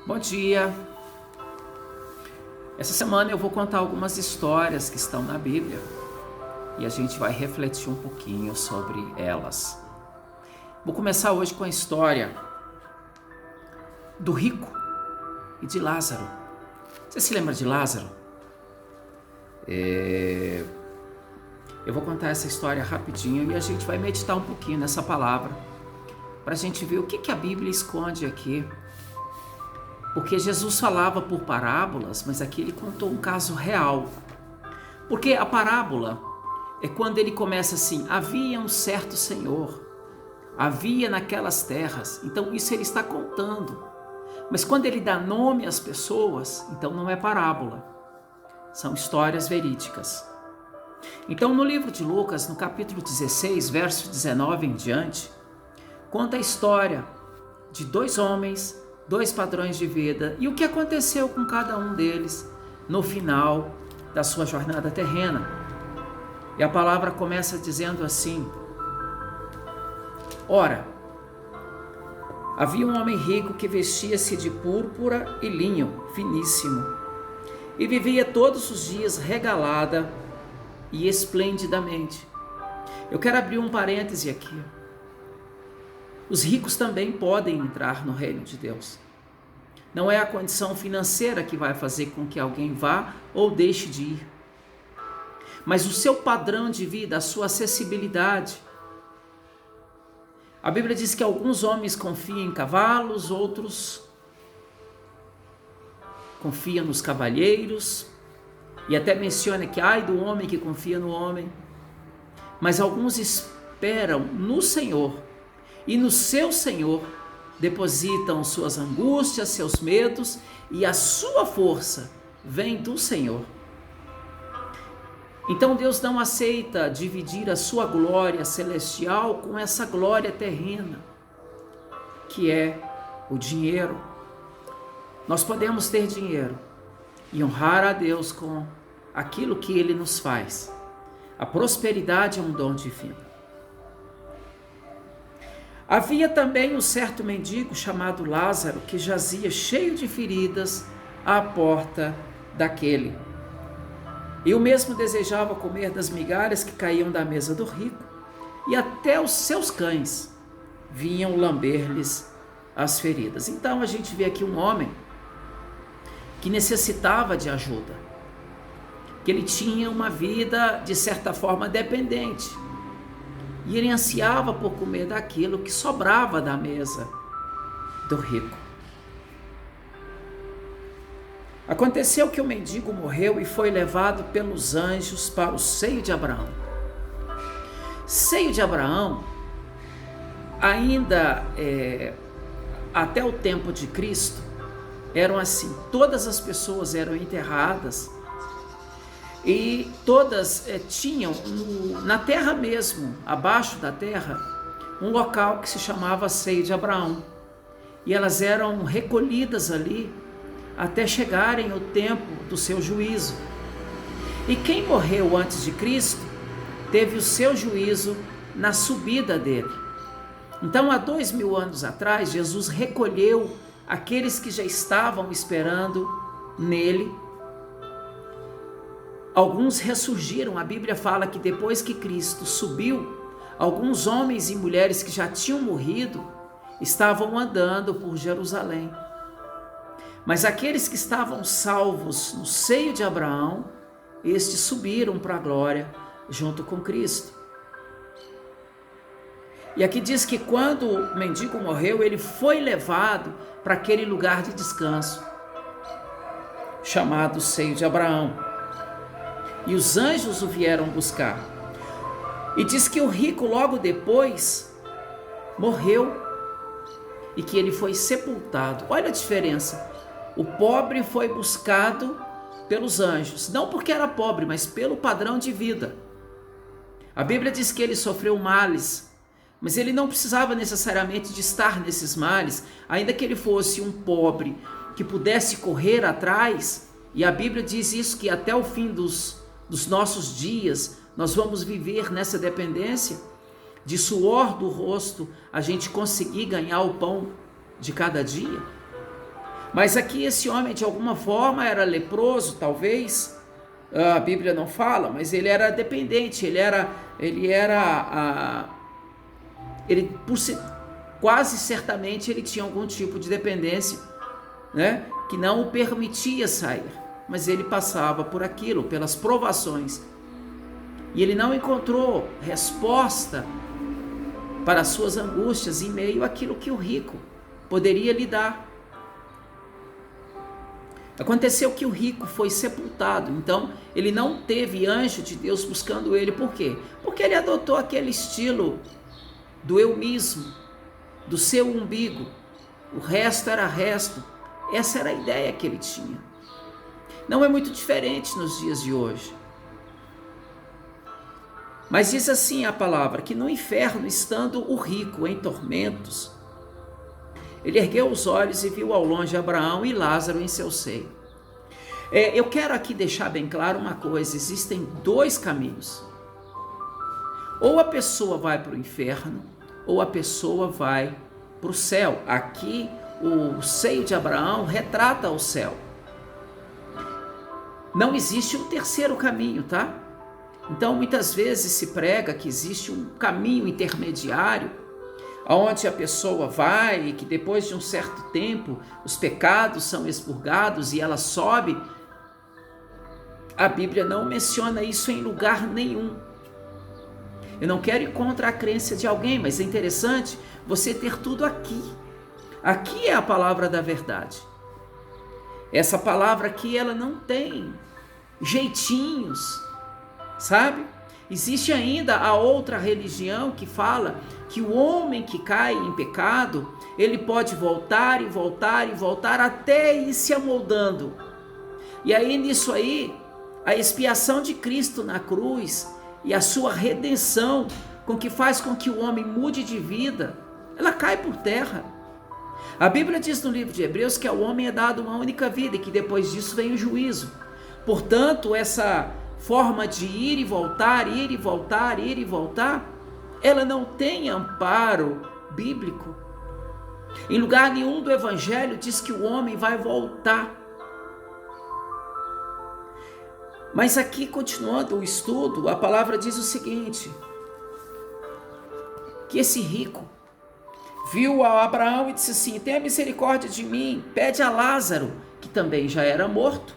Bom dia! Essa semana eu vou contar algumas histórias que estão na Bíblia e a gente vai refletir um pouquinho sobre elas. Vou começar hoje com a história do rico e de Lázaro. Você se lembra de Lázaro? Eu vou contar essa história rapidinho e a gente vai meditar um pouquinho nessa palavra para a gente ver o que a Bíblia esconde aqui. Porque Jesus falava por parábolas, mas aqui ele contou um caso real. Porque a parábola é quando ele começa assim: havia um certo senhor, havia naquelas terras. Então isso ele está contando. Mas quando ele dá nome às pessoas, então não é parábola. São histórias verídicas. Então no livro de Lucas, no capítulo 16, verso 19 em diante, conta a história de dois homens, dois padrões de vida e o que aconteceu com cada um deles no final da sua jornada terrena. E a palavra começa dizendo assim: Ora, havia um homem rico que vestia-se de púrpura e linho finíssimo e vivia todos os dias regalada e esplendidamente. Eu quero abrir um parêntese aqui. Os ricos também podem entrar no reino de Deus. Não é a condição financeira que vai fazer com que alguém vá ou deixe de ir, mas o seu padrão de vida, a sua acessibilidade. A Bíblia diz que alguns homens confiam em cavalos, outros confiam nos cavalheiros, e até menciona que ai do homem que confia no homem. Mas alguns esperam no Senhor, e no seu Senhor depositam suas angústias, seus medos, e a sua força vem do Senhor. Então Deus não aceita dividir a sua glória celestial com essa glória terrena, que é o dinheiro. Nós podemos ter dinheiro e honrar a Deus com aquilo que Ele nos faz. A prosperidade é um dom divino. Havia também um certo mendigo chamado Lázaro que jazia cheio de feridas à porta daquele. E o mesmo desejava comer das migalhas que caíam da mesa do rico, e até os seus cães vinham lamber-lhes as feridas. Então a gente vê aqui um homem que necessitava de ajuda, que ele tinha uma vida de certa forma dependente. E ele ansiava por comer daquilo que sobrava da mesa do rico. Aconteceu que o mendigo morreu e foi levado pelos anjos para o seio de Abraão. Seio de Abraão, ainda até o tempo de Cristo, eram assim: todas as pessoas eram enterradas e todas tinham na terra mesmo, abaixo da terra, um local que se chamava Seio de Abraão. E elas eram recolhidas ali até chegarem o tempo do seu juízo. E quem morreu antes de Cristo teve o seu juízo na subida dele. Então, há 2000 anos atrás, Jesus recolheu aqueles que já estavam esperando nele. Alguns ressurgiram. A Bíblia fala que depois que Cristo subiu, alguns homens e mulheres que já tinham morrido estavam andando por Jerusalém. Mas aqueles que estavam salvos no seio de Abraão, estes subiram para a glória junto com Cristo. E aqui diz que quando o mendigo morreu, ele foi levado para aquele lugar de descanso, chamado seio de Abraão. E os anjos o vieram buscar. E diz que o rico logo depois morreu e que ele foi sepultado. Olha a diferença. O pobre foi buscado pelos anjos, não porque era pobre, mas pelo padrão de vida. A Bíblia diz que ele sofreu males, mas ele não precisava necessariamente de estar nesses males, ainda que ele fosse um pobre que pudesse correr atrás. E a Bíblia diz isso, que até o fim dos nossos dias nós vamos viver nessa dependência de suor do rosto, a gente conseguir ganhar o pão de cada dia. Mas aqui esse homem de alguma forma era leproso, talvez, a Bíblia não fala, mas ele era dependente, quase certamente ele tinha algum tipo de dependência, né, que não o permitia sair, mas ele passava por aquilo, pelas provações, e ele não encontrou resposta para as suas angústias em meio àquilo que o rico poderia lhe dar. Aconteceu que o rico foi sepultado, então ele não teve anjo de Deus buscando ele. Por quê? Porque ele adotou aquele estilo do eu mesmo, do seu umbigo, o resto era resto. Essa era a ideia que ele tinha. Não é muito diferente nos dias de hoje. Mas diz assim a palavra, que no inferno, estando o rico em tormentos, ele ergueu os olhos e viu ao longe Abraão e Lázaro em seu seio. Eu quero aqui deixar bem claro uma coisa, existem dois caminhos. Ou a pessoa vai para o inferno, ou a pessoa vai para o céu. Aqui o seio de Abraão retrata o céu. Não existe um terceiro caminho, tá? Então muitas vezes se prega que existe um caminho intermediário, onde a pessoa vai e que depois de um certo tempo os pecados são expurgados e ela sobe. A Bíblia não menciona isso em lugar nenhum. Eu não quero ir contra a crença de alguém, mas é interessante você ter tudo aqui. Aqui é a palavra da verdade. Essa palavra aqui, ela não tem jeitinhos, sabe? Existe ainda a outra religião que fala que o homem que cai em pecado, ele pode voltar e voltar e voltar até ir se amoldando. E aí nisso aí, a expiação de Cristo na cruz e a sua redenção, com que faz com que o homem mude de vida, ela cai por terra. A Bíblia diz no livro de Hebreus que ao homem é dado uma única vida e que depois disso vem o juízo. Portanto, essa forma de ir e voltar, ir e voltar, ir e voltar, ela não tem amparo bíblico. Em lugar nenhum do Evangelho diz que o homem vai voltar. Mas aqui, continuando o estudo, a palavra diz o seguinte, que esse rico viu a Abraão e disse assim, tenha misericórdia de mim, pede a Lázaro, que também já era morto,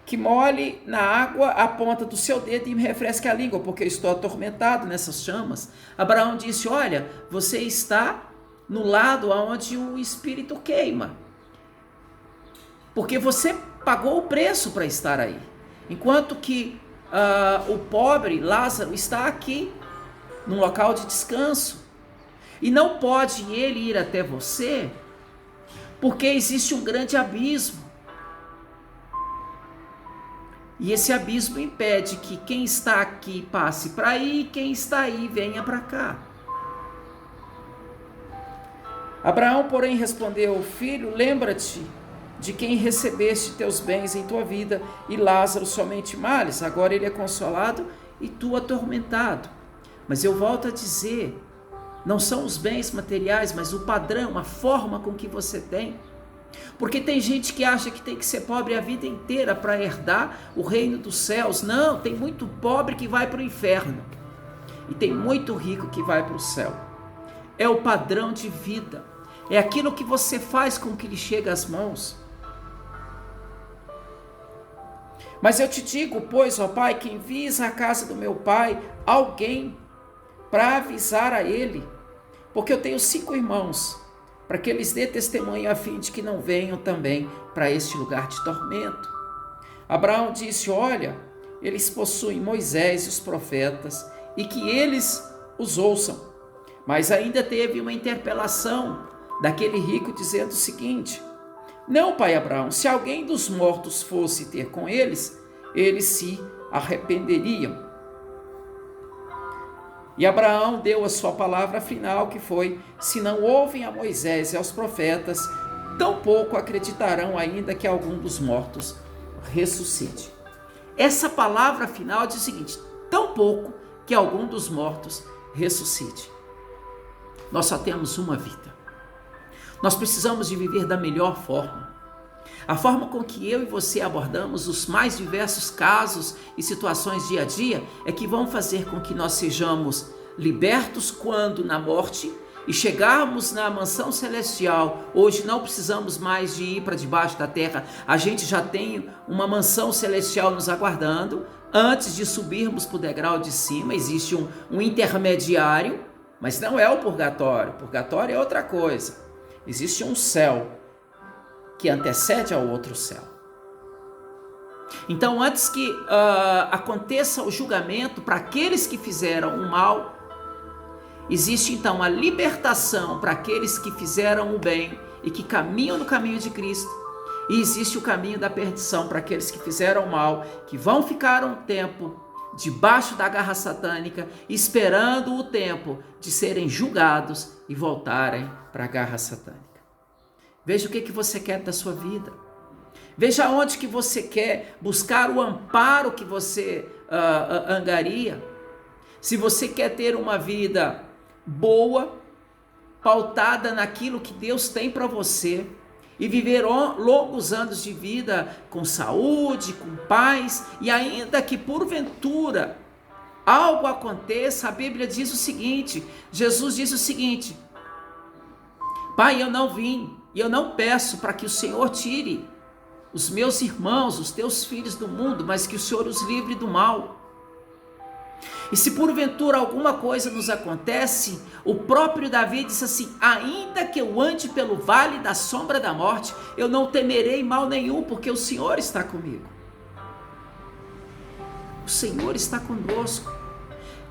que molhe na água a ponta do seu dedo e me refresque a língua, porque eu estou atormentado nessas chamas. Abraão disse, olha, você está no lado onde o espírito queima, porque você pagou o preço para estar aí, enquanto que o pobre Lázaro está aqui, num local de descanso, e não pode ele ir até você, porque existe um grande abismo, e esse abismo impede que quem está aqui passe para aí, e quem está aí venha para cá. Abraão, porém, respondeu, filho, lembra-te de quem recebeste teus bens em tua vida, e Lázaro somente males, agora ele é consolado e tu atormentado. Mas eu volto a dizer, não são os bens materiais, mas o padrão, a forma com que você tem. Porque tem gente que acha que tem que ser pobre a vida inteira para herdar o reino dos céus. Não, tem muito pobre que vai para o inferno, e tem muito rico que vai para o céu. É o padrão de vida, é aquilo que você faz com que lhe chega às mãos. Mas eu te digo, pois, ó Pai, que envies à casa do meu pai alguém para avisar a ele, porque eu tenho 5 irmãos, para que eles dê testemunho a fim de que não venham também para este lugar de tormento. Abraão disse, olha, eles possuem Moisés e os profetas, e que eles os ouçam. Mas ainda teve uma interpelação daquele rico dizendo o seguinte, não, pai Abraão, se alguém dos mortos fosse ter com eles, eles se arrependeriam. E Abraão deu a sua palavra final, que foi, se não ouvem a Moisés e aos profetas, tampouco acreditarão ainda que algum dos mortos ressuscite. Essa palavra final diz o seguinte, tampouco que algum dos mortos ressuscite. Nós só temos uma vida. Nós precisamos de viver da melhor forma. A forma com que eu e você abordamos os mais diversos casos e situações dia a dia é que vão fazer com que nós sejamos libertos quando na morte e chegarmos na mansão celestial. Hoje não precisamos mais de ir para debaixo da terra, a gente já tem uma mansão celestial nos aguardando. Antes de subirmos para o degrau de cima, existe um intermediário, mas não é o purgatório. O purgatório é outra coisa. Existe um céu que antecede ao outro céu. Então, antes que aconteça o julgamento para aqueles que fizeram o mal, existe então a libertação para aqueles que fizeram o bem e que caminham no caminho de Cristo. E existe o caminho da perdição para aqueles que fizeram o mal, que vão ficar um tempo debaixo da garra satânica, esperando o tempo de serem julgados e voltarem para a garra satânica. Veja o que você quer da sua vida. Veja onde que você quer buscar o amparo que você angaria. Se você quer ter uma vida boa, pautada naquilo que Deus tem para você, e viver longos anos de vida com saúde, com paz, e ainda que porventura algo aconteça, a Bíblia diz o seguinte, Jesus diz o seguinte: Pai, eu não vim e eu não peço para que o Senhor tire os meus irmãos, os teus filhos do mundo, mas que o Senhor os livre do mal. E se porventura alguma coisa nos acontece, o próprio Davi disse assim: ainda que eu ande pelo vale da sombra da morte, eu não temerei mal nenhum, porque o Senhor está comigo. O Senhor está conosco.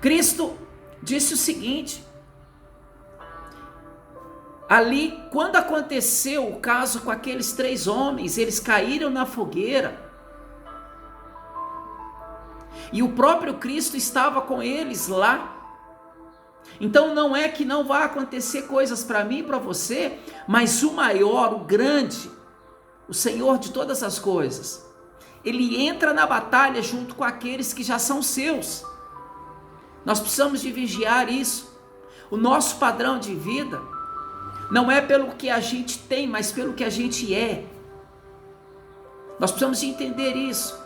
Cristo disse o seguinte, ali, quando aconteceu o caso com aqueles 3 homens, eles caíram na fogueira, e o próprio Cristo estava com eles lá. Então não é que não vai acontecer coisas para mim e para você, mas o maior, o grande, o Senhor de todas as coisas, Ele entra na batalha junto com aqueles que já são seus. Nós precisamos de vigiar isso. O nosso padrão de vida não é pelo que a gente tem, mas pelo que a gente é. Nós precisamos de entender isso.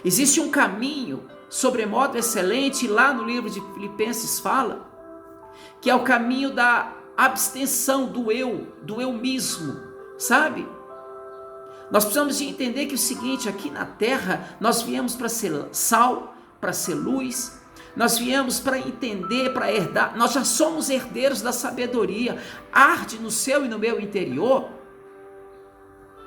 Existe um caminho sobremodo excelente, lá no livro de Filipenses fala, que é o caminho da abstenção do eu mesmo, sabe? Nós precisamos de entender que é o seguinte, aqui na terra, nós viemos para ser sal, para ser luz, nós viemos para entender, para herdar, nós já somos herdeiros da sabedoria, arde no seu e no meu interior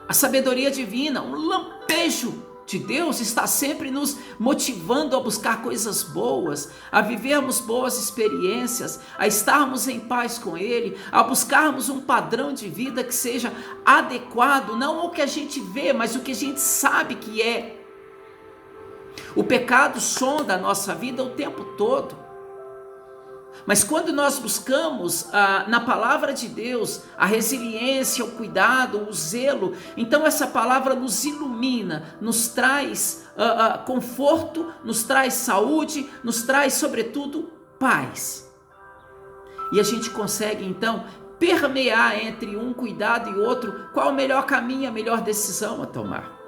a sabedoria divina, um lampejo de Deus está sempre nos motivando a buscar coisas boas, a vivermos boas experiências, a estarmos em paz com Ele, a buscarmos um padrão de vida que seja adequado, não ao que a gente vê, mas o que a gente sabe que é. O pecado sonda a nossa vida o tempo todo. Mas quando nós buscamos na palavra de Deus a resiliência, o cuidado, o zelo, então essa palavra nos ilumina, nos traz conforto, nos traz saúde, nos traz sobretudo paz. E a gente consegue então permear entre um cuidado e outro qual o melhor caminho, a melhor decisão a tomar.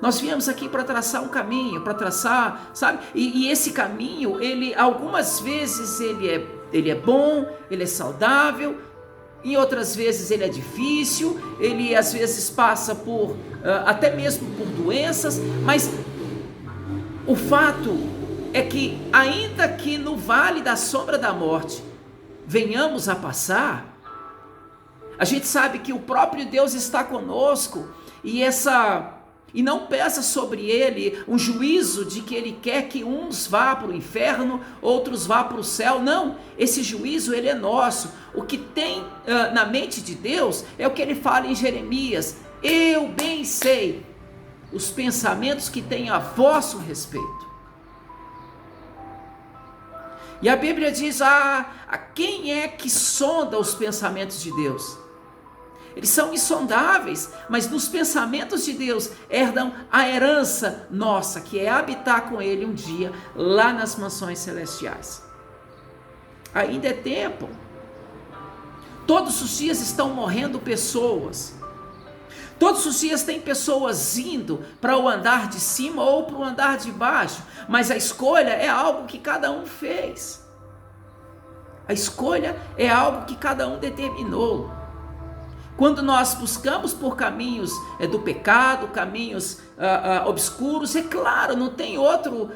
Nós viemos aqui para traçar um caminho, para traçar, sabe? E esse caminho, ele algumas vezes ele é bom, ele é saudável, em outras vezes ele é difícil, ele às vezes passa por, até mesmo por doenças, mas o fato é que ainda que no vale da sombra da morte venhamos a passar, a gente sabe que o próprio Deus está conosco e não peça sobre ele um juízo de que ele quer que uns vá para o inferno, outros vá para o céu. Não, esse juízo ele é nosso. O que tem na mente de Deus é o que ele fala em Jeremias: eu bem sei os pensamentos que tenho a vosso respeito. E a Bíblia diz, a quem é que sonda os pensamentos de Deus? Eles são insondáveis, mas nos pensamentos de Deus herdam a herança nossa, que é habitar com Ele um dia lá nas mansões celestiais. Ainda é tempo. Todos os dias estão morrendo pessoas. Todos os dias tem pessoas indo para o andar de cima ou para o andar de baixo, mas a escolha é algo que cada um fez. A escolha é algo que cada um determinou. Quando nós buscamos por caminhos do pecado, caminhos obscuros, é claro, não tem outro,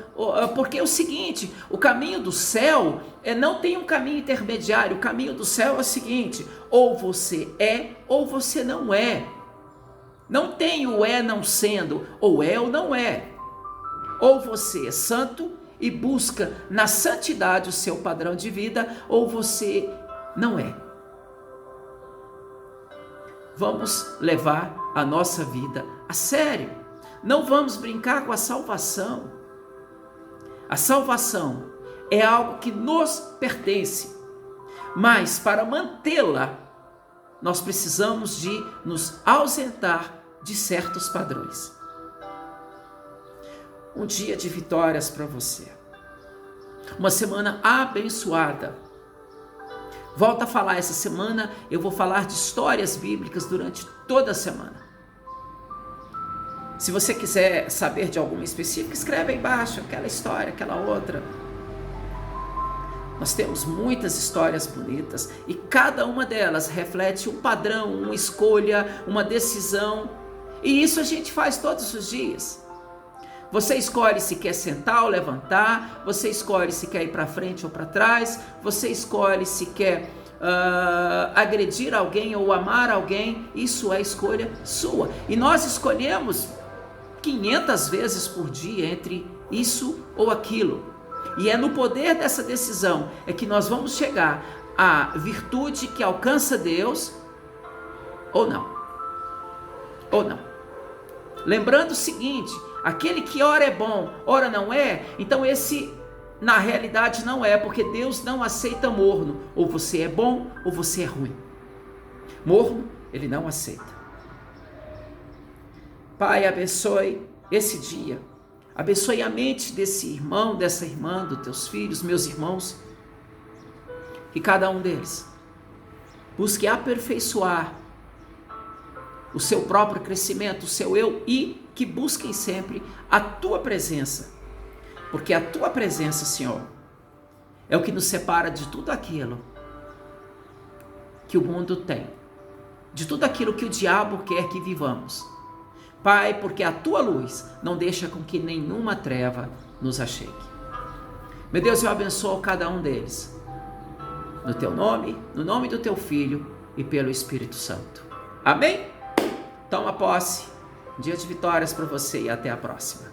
porque é o seguinte, o caminho do céu não tem um caminho intermediário, o caminho do céu é o seguinte, ou você é ou você não é. Não tem o é não sendo, ou é ou não é. Ou você é santo e busca na santidade o seu padrão de vida, ou você não é. Vamos levar a nossa vida a sério. Não vamos brincar com a salvação. A salvação é algo que nos pertence, mas para mantê-la, nós precisamos de nos ausentar de certos padrões. Um dia de vitórias para você. Uma semana abençoada. Volto a falar, essa semana eu vou falar de histórias bíblicas durante toda a semana. Se você quiser saber de alguma específica, escreve aí embaixo, aquela história, aquela outra. Nós temos muitas histórias bonitas e cada uma delas reflete um padrão, uma escolha, uma decisão. E isso a gente faz todos os dias. Você escolhe se quer sentar ou levantar, você escolhe se quer ir para frente ou para trás, você escolhe se quer agredir alguém ou amar alguém, isso é escolha sua. E nós escolhemos 500 vezes por dia entre isso ou aquilo. E é no poder dessa decisão é que nós vamos chegar à virtude que alcança Deus ou não. Ou não. Lembrando o seguinte, aquele que ora é bom, ora não é, então esse na realidade não é, porque Deus não aceita morno, ou você é bom ou você é ruim. Morno, ele não aceita. Pai, abençoe esse dia, abençoe a mente desse irmão, dessa irmã, dos teus filhos, meus irmãos, que cada um deles busque aperfeiçoar o seu próprio crescimento, o seu eu, e que busquem sempre a tua presença, porque a tua presença, Senhor, é o que nos separa de tudo aquilo que o mundo tem, de tudo aquilo que o diabo quer que vivamos. Pai, porque a tua luz não deixa com que nenhuma treva nos achegue. Meu Deus, eu abençoo cada um deles, no teu nome, no nome do teu Filho e pelo Espírito Santo. Amém? Toma posse, dia de vitórias para você e até a próxima.